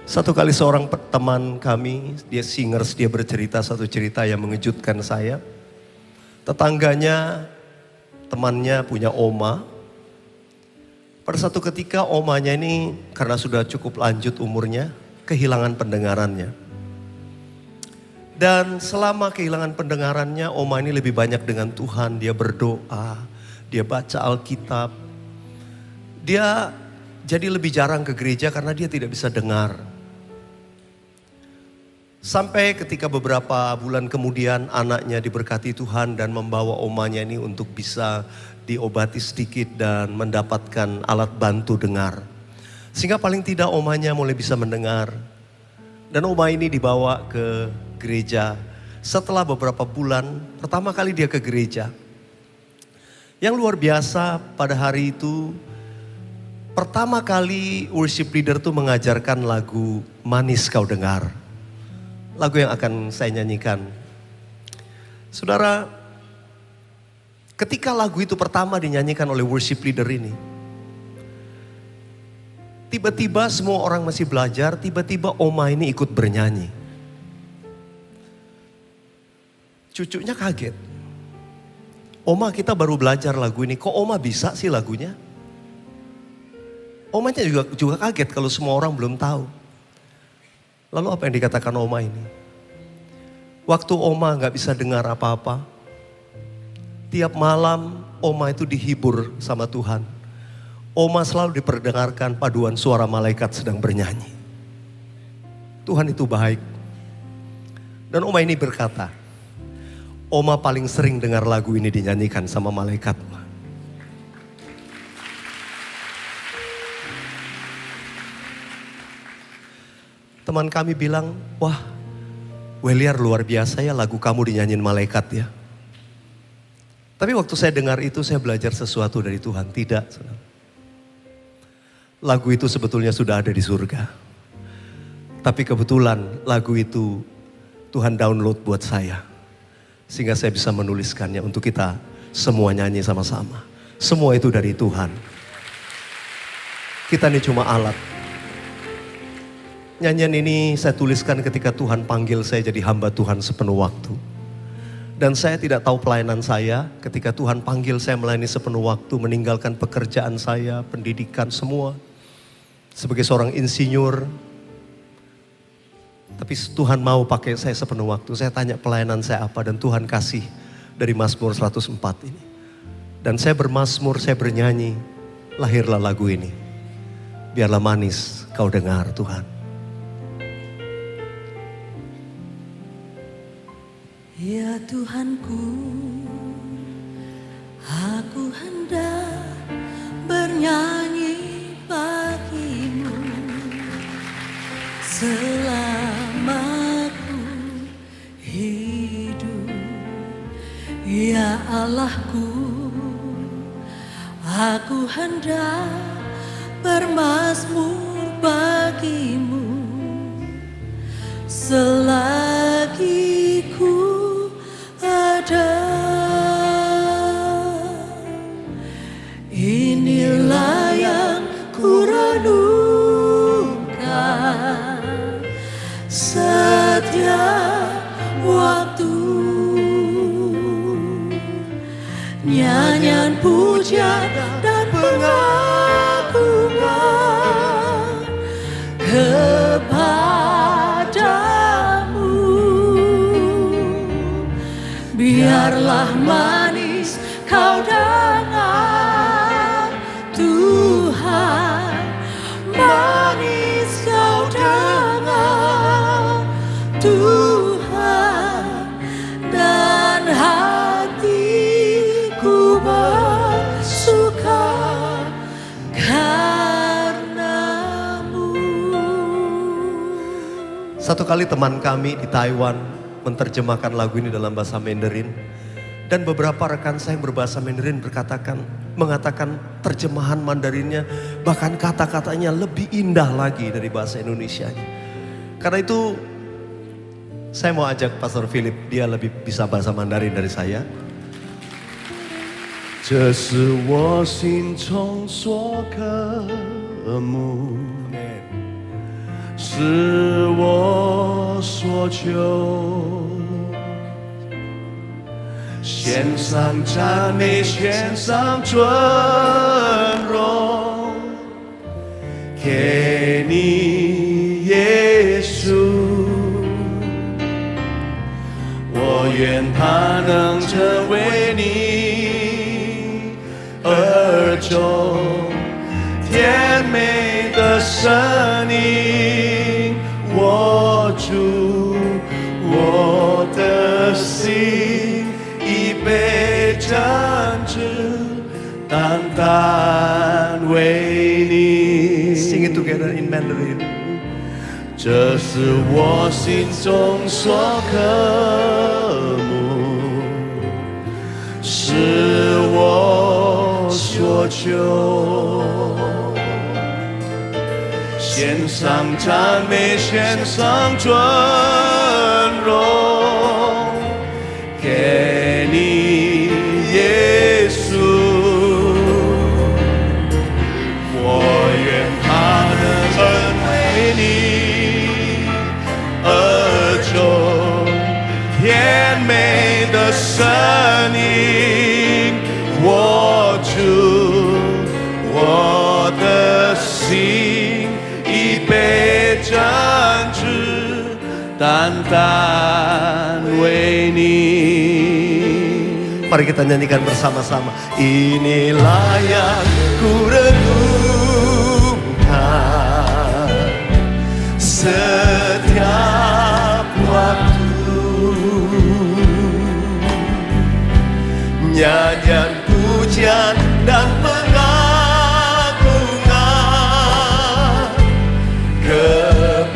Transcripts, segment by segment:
Satu kali seorang teman kami, dia singers, dia bercerita satu cerita yang mengejutkan saya. Tetangganya, temannya punya oma. Pada satu ketika omanya ini karena sudah cukup lanjut umurnya, kehilangan pendengarannya. Dan selama kehilangan pendengarannya, oma ini lebih banyak dengan Tuhan. Dia berdoa, dia baca Alkitab. Dia jadi lebih jarang ke gereja karena dia tidak bisa dengar. Sampai ketika beberapa bulan kemudian anaknya diberkati Tuhan dan membawa omanya ini untuk bisa diobati sedikit dan mendapatkan alat bantu dengar. Sehingga paling tidak omanya mulai bisa mendengar. Dan oma ini dibawa ke gereja. Setelah beberapa bulan, pertama kali dia ke gereja. Yang luar biasa pada hari itu, pertama kali worship leader tuh mengajarkan lagu Manis Kau Dengar. Lagu yang akan saya nyanyikan. Saudara, ketika lagu itu pertama dinyanyikan oleh worship leader ini, tiba-tiba semua orang masih belajar, tiba-tiba oma ini ikut bernyanyi. Cucunya kaget. Oma, kita baru belajar lagu ini, kok oma bisa sih lagunya? Omanya juga kaget kalau semua orang belum tahu. Lalu apa yang dikatakan oma ini? Waktu oma gak bisa dengar apa-apa, tiap malam oma itu dihibur sama Tuhan. Oma selalu diperdengarkan paduan suara malaikat sedang bernyanyi. Tuhan itu baik. Dan oma ini berkata, oma paling sering dengar lagu ini dinyanyikan sama malaikat. Teman kami bilang, wah Weliar luar biasa ya lagu kamu dinyanyiin malaikat ya. Tapi waktu saya dengar itu saya belajar sesuatu dari Tuhan. Tidak, saudara. Lagu itu sebetulnya sudah ada di surga. Tapi kebetulan lagu itu Tuhan download buat saya. Sehingga saya bisa menuliskannya untuk kita semua nyanyi sama-sama. Semua itu dari Tuhan. Kita ini cuma alat. Nyanyian ini saya tuliskan ketika Tuhan panggil saya jadi hamba Tuhan sepenuh waktu. Dan saya tidak tahu pelayanan saya ketika Tuhan panggil saya melayani sepenuh waktu, meninggalkan pekerjaan saya, pendidikan semua. Sebagai seorang insinyur. Tapi Tuhan mau pakai saya sepenuh waktu. Saya tanya pelayanan saya apa dan Tuhan kasih dari Mazmur 104 ini. Dan saya bermazmur, saya bernyanyi, lahirlah lagu ini. Biarlah manis kau dengar Tuhan. Ya Tuhanku, aku hendak bernyanyi bagimu selama ku hidup. Ya Allahku, aku hendak bermazmur bagimu selagi ku ada. Inilah yang ku renungkan setiap waktu. Nyanyian pujian dan pengagungan kepadamu. Biarlah manis kau dengar Tuhan, manis kau dengar Tuhan, dan hatiku bersuka karenamu. Satu kali teman kami di Taiwan menerjemahkan lagu ini dalam bahasa Mandarin. Dan beberapa rekan saya yang berbahasa Mandarin mengatakan terjemahan Mandarinnya, bahkan kata-katanya lebih indah lagi dari bahasa Indonesianya. Karena itu saya mau ajak Pastor Philip, dia lebih bisa bahasa Mandarin dari saya. 这是我心中所渴慕，是我所求。献上赞美，献上尊荣，给你耶稣。我愿他能成为你耳中甜美的声音，握住我的心，已被真挚单单为你。Sing it together in Mandarin. 这是我心中所渴慕，是我所求。献上赞美，献上尊荣，给你耶稣。我愿他能成为你耳中甜美的声音，握住我的心，已被真挚单单为你。Mari kita nyanyikan bersama-sama. Inilah yang ku renungkan setiap waktu, nyanyian pujian dan pengagungan kepadamu.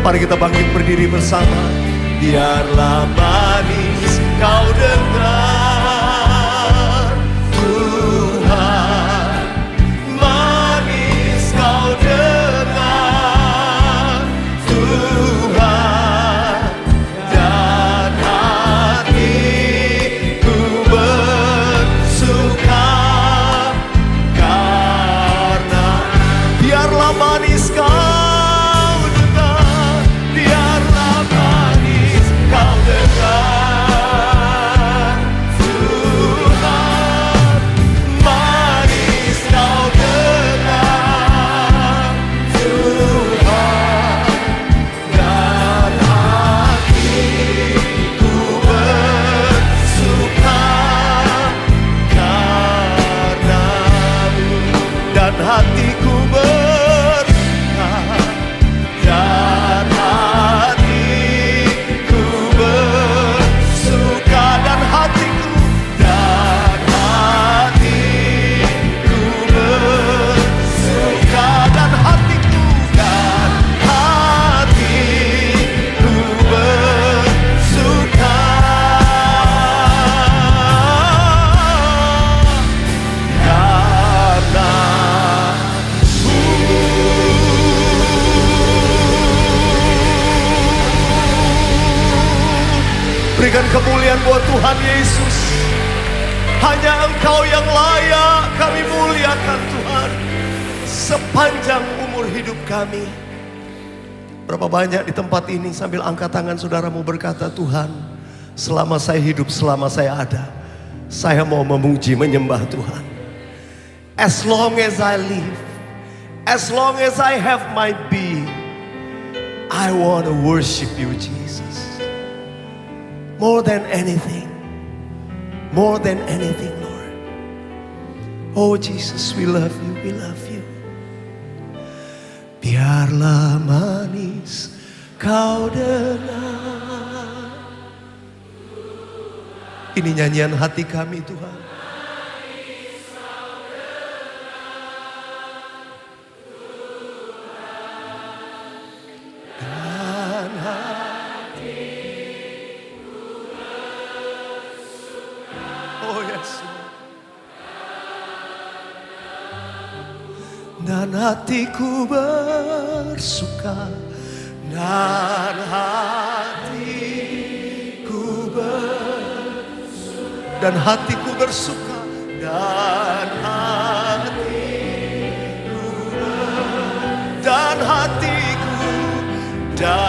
Mari kita bangkit berdiri bersama. Biarlah manis kau dengar Tuhan, manis kau dengar Tuhan, dan hatiku bersuka karena biarlah manis kau dengar, biarlah manis kau dengar Tuhan, manis kau dengar Tuhan, dan hatiku bersuka karenamu, dan hatiku bersuka, dan hatiku bersuka, dan hatiku, dan hatiku bersuka, dan hatiku, dan hatiku bersuka Berikan kemuliaan buat Tuhan Yesus. Hanya Engkau yang layak kami muliakan Tuhan sepanjang umur hidup kami. Berapa banyak di tempat ini sambil angkat tangan saudaramu berkata, Tuhan, selama saya hidup, selama saya ada, saya mau memuji menyembah Tuhan. As long as I live, as long as I have my being, I want to worship you, Jesus. More than anything, Lord. Oh Jesus, we love you, we love you. Biarlah manis kau dengar. Ini nyanyian hati kami, Tuhan. Dan hatiku bersuka, dan hatiku bersuka, dan hatiku bersuka, dan hatiku dan